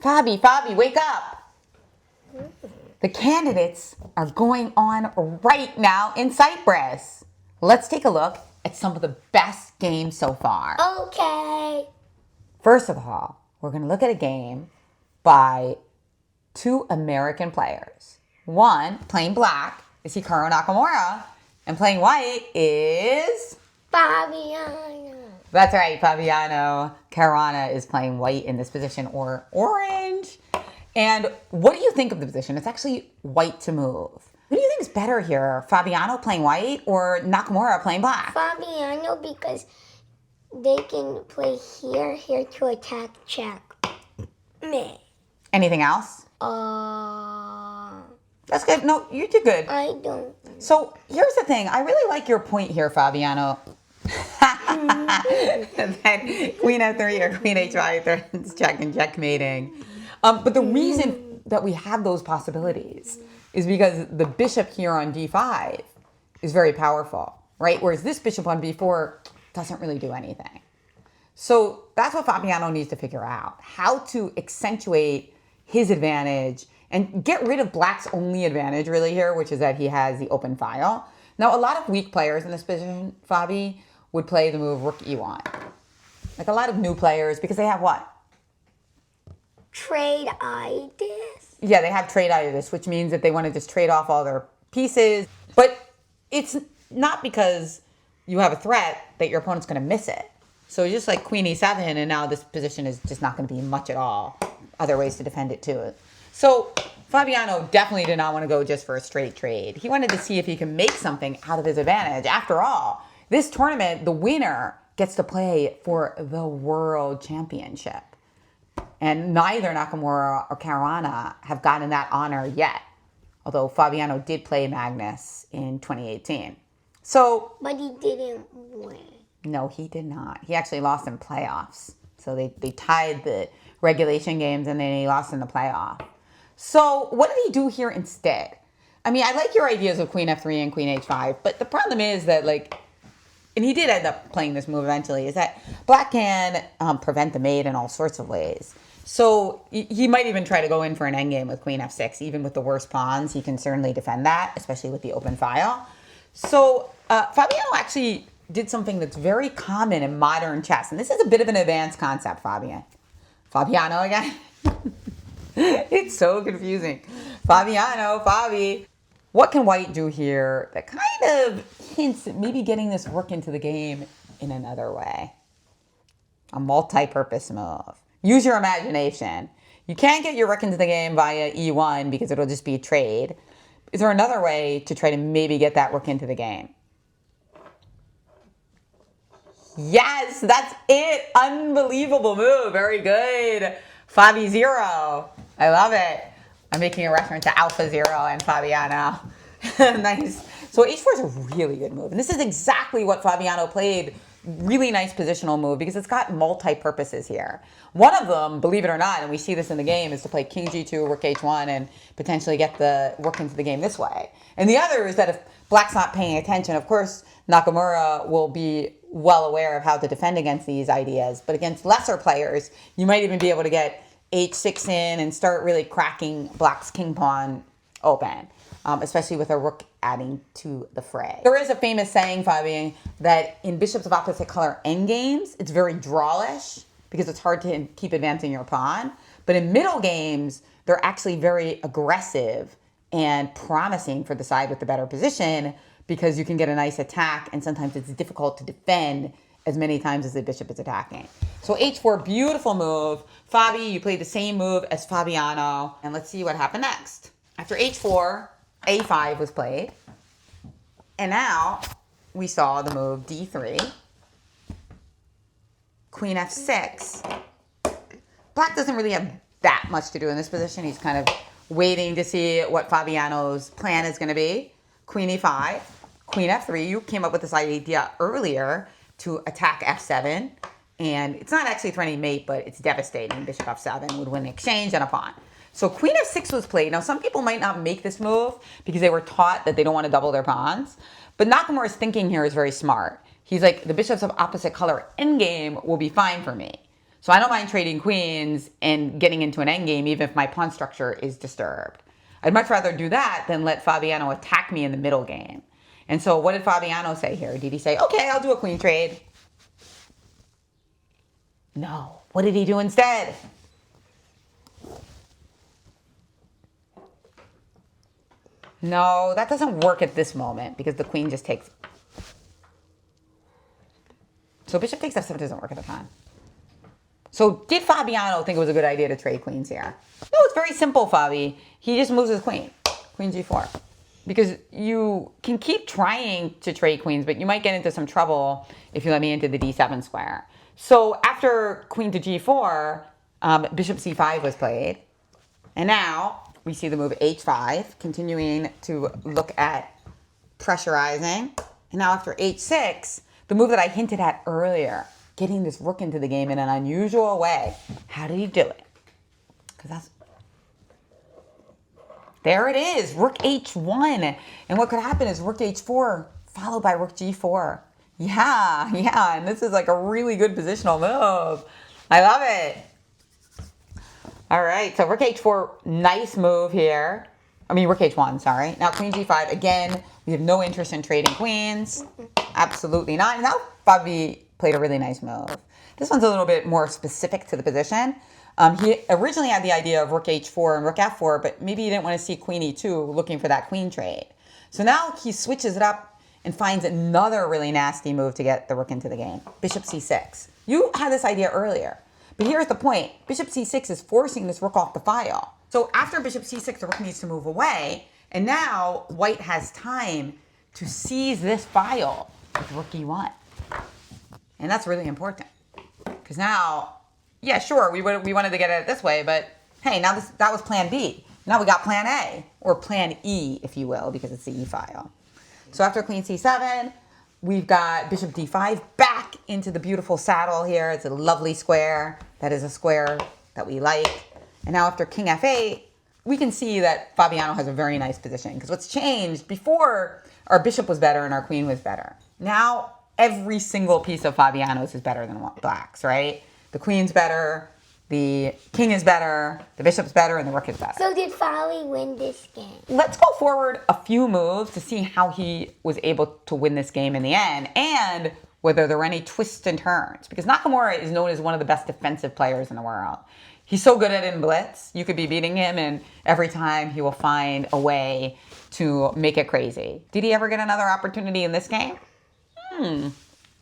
Fabi, wake up. The candidates are going on right now in Cyprus. Let's take a look at some of the best games so far. Okay. First of all, we're going to look at a game by two American players. One, playing black, is Hikaru and Nakamura, and playing white is... Fabiano. That's right, Fabiano. Caruana is playing white in this position, or orange. And what do you think of the position? It's actually white to move. Who do you think is better here? Fabiano playing white or Nakamura playing black? Fabiano, because they can play here to attack check. Me. Anything else? That's good. No, you did good. I don't. So here's the thing. I really like your point here, Fabiano. Then Queen F3 or Queen H5 threatens check and checkmating. But the reason that we have those possibilities is because the bishop here on D5 is very powerful, right? Whereas this bishop on B4 doesn't really do anything. So that's what Fabiano needs to figure out, how to accentuate his advantage and get rid of black's only advantage really here, which is that he has the open file. Now, a lot of weak players in this position, Fabi, would play the move rook E1. Like a lot of new players, because they have what? Trade ideas? Yeah, they have trade ideas, which means that they want to just trade off all their pieces. But it's not because you have a threat that your opponent's going to miss it. So just like Queen E7, and now this position is just not going to be much at all. Other ways to defend it too. So Fabiano definitely did not want to go just for a straight trade. He wanted to see if he can make something out of his advantage. After all, this tournament, the winner gets to play for the World Championship. And neither Nakamura or Caruana have gotten that honor yet. Although Fabiano did play Magnus in 2018. So, but he didn't win. No, he did not. He actually lost in playoffs. So they tied the regulation games and then he lost in the playoff. So what did he do here instead? I mean, I like your ideas of Queen F3 and Queen H5, but the problem is that and he did end up playing this move eventually, is that black can prevent the mate in all sorts of ways. So he might even try to go in for an endgame with Queen F6, even with the worst pawns. He can certainly defend that, especially with the open file. So Fabiano actually did something that's very common in modern chess. And this is a bit of an advanced concept, Fabian. Fabiano again? It's so confusing. Fabiano, Fabi. What can white do here that kind of hints at maybe getting this rook into the game in another way? A multi-purpose move. Use your imagination. You can't get your rook into the game via E1 because it'll just be a trade. Is there another way to try to maybe get that rook into the game? Yes, that's it. Unbelievable move. Very good. Fabi Zero. I love it. I'm making a reference to Alpha Zero and Fabiano. Nice. So H4 is a really good move. And this is exactly what Fabiano played. Really nice positional move because it's got multi-purposes here. One of them, believe it or not, and we see this in the game, is to play King G2, Rook H1, and potentially get the rook into the game this way. And the other is that if black's not paying attention, of course, Nakamura will be well aware of how to defend against these ideas. But against lesser players, you might even be able to get H6 in and start really cracking black's king pawn open, especially with a rook adding to the fray. There is a famous saying, Fabian, that in bishops of opposite color endgames, it's very drawish because it's hard to keep advancing your pawn. But in middle games, they're actually very aggressive and promising for the side with the better position because you can get a nice attack and sometimes it's difficult to defend as many times as the bishop is attacking. So H4, beautiful move. Fabi, you played the same move as Fabiano. And let's see what happened next. After H4, A5 was played. And now we saw the move D3. Queen F6. Black doesn't really have that much to do in this position. He's kind of waiting to see what Fabiano's plan is going to be. Queen E5. Queen F3. You came up with this idea earlier to attack F7. And it's not actually threatening mate, but it's devastating. Bishop F7 would win the exchange and a pawn. So Queen F6 was played. Now, some people might not make this move because they were taught that they don't want to double their pawns. But Nakamura's thinking here is very smart. He's like, the bishops of opposite color endgame will be fine for me. So I don't mind trading queens and getting into an endgame even if my pawn structure is disturbed. I'd much rather do that than let Fabiano attack me in the middle game. And so what did Fabiano say here? Did he say, okay, I'll do a queen trade? No. What did he do instead? No, that doesn't work at this moment because the queen just takes. So bishop takes f7 doesn't work at the time. So did Fabiano think it was a good idea to trade queens here? No, it's very simple, Fabi. He just moves his queen. Queen g4. Because you can keep trying to trade queens, but you might get into some trouble if you let me into the d7 square. So after queen to g4, bishop c5 was played. And now we see the move h5, continuing to look at pressurizing. And now after h6, the move that I hinted at earlier, getting this rook into the game in an unusual way. How did he do it? Because that's... There it is, rook h1. And what could happen is rook h4 followed by rook g4. Yeah, and this is like a really good positional move. I love it. All right, so rook h4, nice move here. I mean, rook h1, sorry. Now queen g5, again, we have no interest in trading queens. Absolutely not. And now Fabi played a really nice move. This one's a little bit more specific to the position. He originally had the idea of rook h4 and rook f4, but maybe he didn't want to see queen e2 looking for that queen trade. So now he switches it up and finds another really nasty move to get the rook into the game. Bishop c6. You had this idea earlier, but here's the point. Bishop c6 is forcing this rook off the file. So after bishop c6, the rook needs to move away, and now white has time to seize this file with rook e1. And that's really important, because now, yeah, sure, we wanted to get it this way, but hey, now that was plan B. Now we got plan A, or plan E, if you will, because it's the E file. So after queen c7, we've got bishop d5 back into the beautiful saddle here. It's a lovely square. That is a square that we like. And now after king f8, we can see that Fabiano has a very nice position, because what's changed, before our bishop was better and our queen was better. Now every single piece of Fabiano's is better than Black's, right? The queen's better, the king is better, the bishop's better, and the rook is better. So did Fabi win this game? Let's go forward a few moves to see how he was able to win this game in the end, and whether there were any twists and turns. Because Nakamura is known as one of the best defensive players in the world. He's so good at it in blitz. You could be beating him, and every time he will find a way to make it crazy. Did he ever get another opportunity in this game?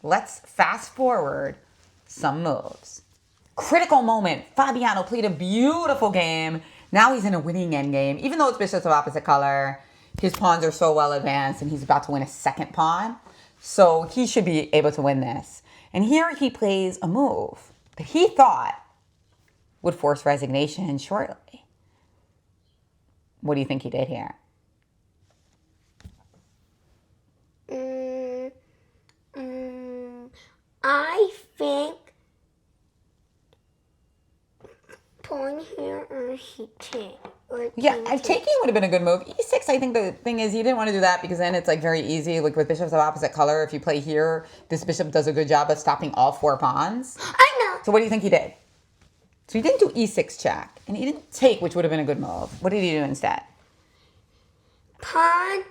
Let's fast forward some moves. Critical moment. Fabiano played a beautiful game. Now he's in a winning endgame. Even though it's bishops of opposite color, his pawns are so well advanced, and he's about to win a second pawn. So he should be able to win this. And here he plays a move that he thought would force resignation shortly. What do you think he did here? I think pawn here or c10. Yeah, taking would have been a good move. E6, I think the thing is, you didn't want to do that because then it's like very easy. Like with bishops of opposite color, if you play here, this bishop does a good job of stopping all four pawns. I know. So what do you think he did? So he didn't do e6 check, and he didn't take, which would have been a good move. What did he do instead? Pawn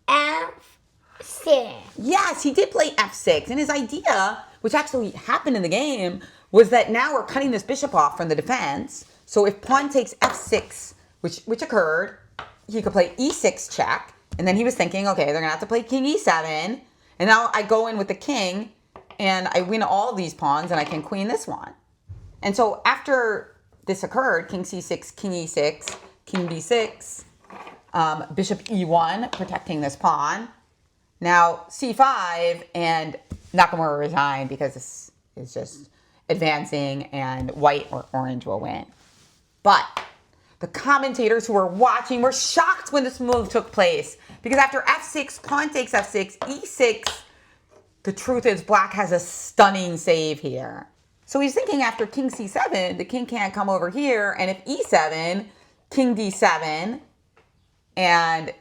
f6. Yes, he did play f6, and his idea, which actually happened in the game, was that now we're cutting this bishop off from the defense. So if pawn takes f6, which occurred, he could play e6 check, and then he was thinking, okay, they're gonna have to play king e7, and now I go in with the king, and I win all these pawns, and I can queen this one. And so after this occurred, king c6, king e6, king b6, bishop e1, protecting this pawn. Now c5, and Nakamura resigned because this is just advancing, and white or orange will win. But the commentators who were watching were shocked when this move took place, because after f6, pawn takes f6, e6, the truth is Black has a stunning save here. So he's thinking after king c7, the king can't come over here, and if e7, king d7, and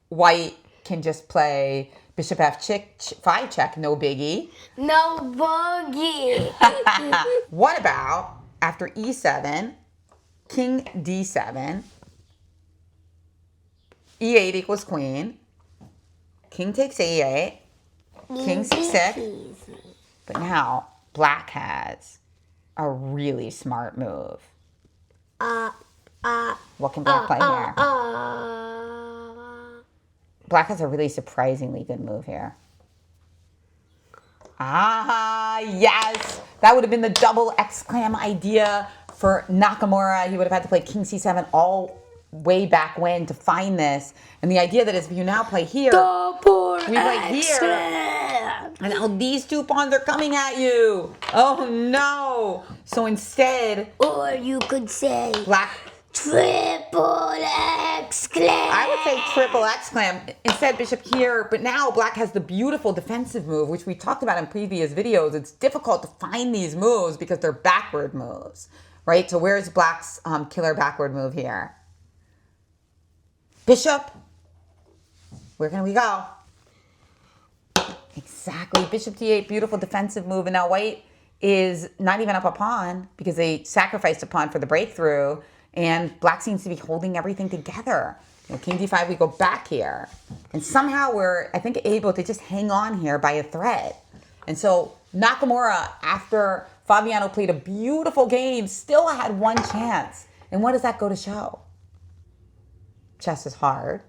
white can just play Bishop F5 check, no biggie. No boogie. What about after E7, King D7, E8 equals queen, King takes E8, King C6. Easy. But now Black has a really smart move. What can Black play here? Black has a really surprisingly good move here. Ah, yes! That would have been the double exclam idea for Nakamura. He would have had to play King C7 all way back when to find this. And the idea that is if you now play here, we play here, and now these two pawns are coming at you. Oh no! So instead, Or you could say Black, triple exclam. I would say triple exclam. Instead, Bishop here, but now Black has the beautiful defensive move, which we talked about in previous videos. It's difficult to find these moves because they're backward moves, right? So where's Black's killer backward move here? Bishop, where can we go? Exactly, Bishop D8, beautiful defensive move. And now White is not even up a pawn because they sacrificed a pawn for the breakthrough. And Black seems to be holding everything together. You know, King D5, we go back here. And somehow we're, I think, able to just hang on here by a thread. And so Nakamura, after Fabiano played a beautiful game, still had one chance. And what does that go to show? Chess is hard.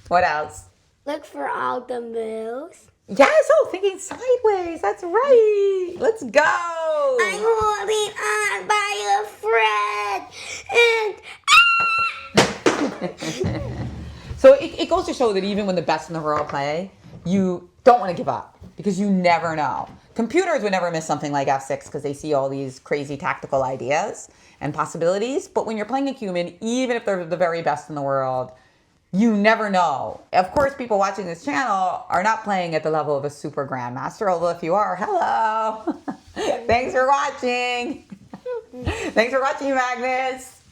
What else? Look for all the moves. Yes, oh, thinking sideways. That's right. Let's go. I'm holding on by a thread. And So it goes to show that even when the best in the world play, you don't want to give up because you never know. Computers would never miss something like F6 because they see all these crazy tactical ideas and possibilities. But when you're playing a human, even if they're the very best in the world, you never know. Of course, people watching this channel are not playing at the level of a super grandmaster, although if you are, hello. Thanks for watching. Thanks for watching, Magnus.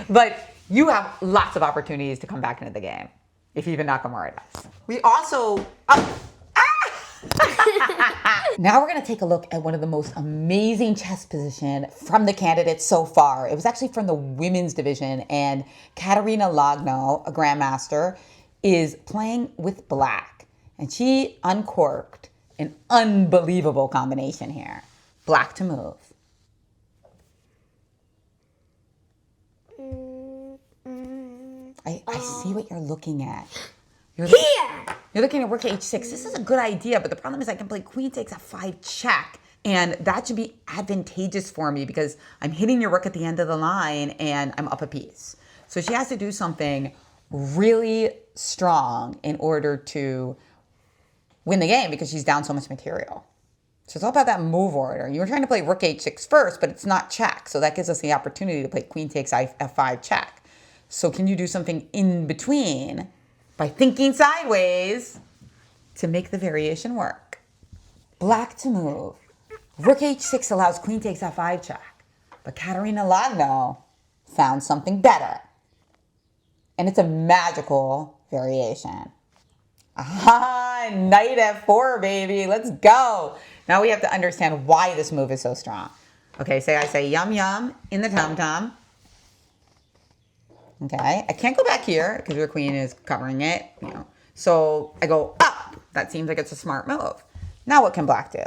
But you have lots of opportunities to come back into the game, if even Nakamura does. We also... Now we're going to take a look at one of the most amazing chess position from the candidates so far. It was actually from the women's division, and Katerina Lagno, a grandmaster, is playing with Black, and she uncorked an unbelievable combination here. Black to move. I see what you're looking at. You're looking at rook h6. This is a good idea, but the problem is I can play queen takes f5 check, and that should be advantageous for me because I'm hitting your rook at the end of the line and I'm up a piece. So she has to do something really strong in order to win the game because she's down so much material. So it's all about that move order. You were trying to play rook h6 first, but it's not check. So that gives us the opportunity to play queen takes f5 check. So can you do something in between by thinking sideways to make the variation work? Black to move. Rook h6 allows queen takes f5 check. But Katerina Lagno found something better. And it's a magical variation. Ah, knight f4, baby. Let's go. Now we have to understand why this move is so strong. Okay, I say yum yum in the tum-tum. Okay, I can't go back here because your queen is covering it, you know. So I go up. That seems like it's a smart move. Now what can Black do?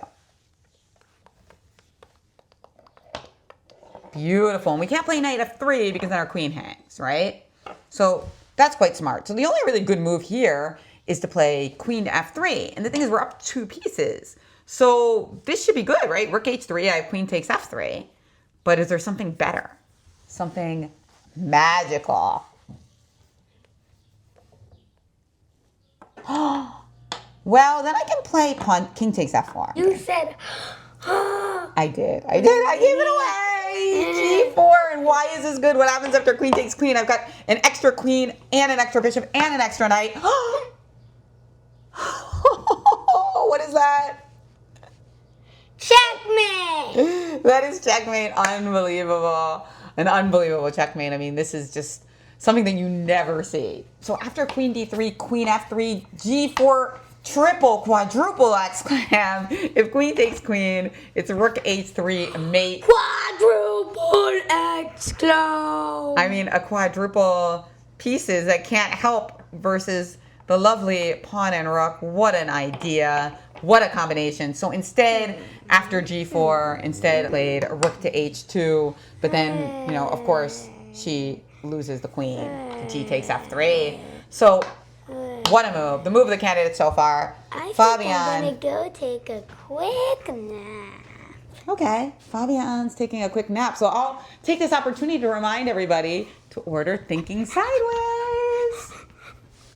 Beautiful. And we can't play knight f3 because then our queen hangs, right? So that's quite smart. So the only really good move here is to play queen to f3. And the thing is we're up 2 pieces. So this should be good, right? Rook h3, I have queen takes f3. But is there something better? Something magical. Well, then I can play pawn, king takes f4. you said, I did. I gave it away. G4. And why is this good? What happens after queen takes queen? I've got an extra queen and an extra bishop and an extra knight. What is that? checkmate. That is checkmate. Unbelievable. An unbelievable checkmate. I mean, this is just something that you never see. So after queen d3, queen f3, g4, triple, quadruple exclam. If queen takes queen, it's rook h3, mate. Quadruple exclam. I mean, a quadruple pieces that can't help versus the lovely pawn and rook. What an idea. What a combination. So instead, after g4, instead played rook to h2. But then, you know, of course, she loses the queen. G takes f3. So what a move. The move of the candidate so far. I think Fabian. I'm gonna go take a quick nap. Okay, Fabian's taking a quick nap. So I'll take this opportunity to remind everybody to order Thinking Sideways.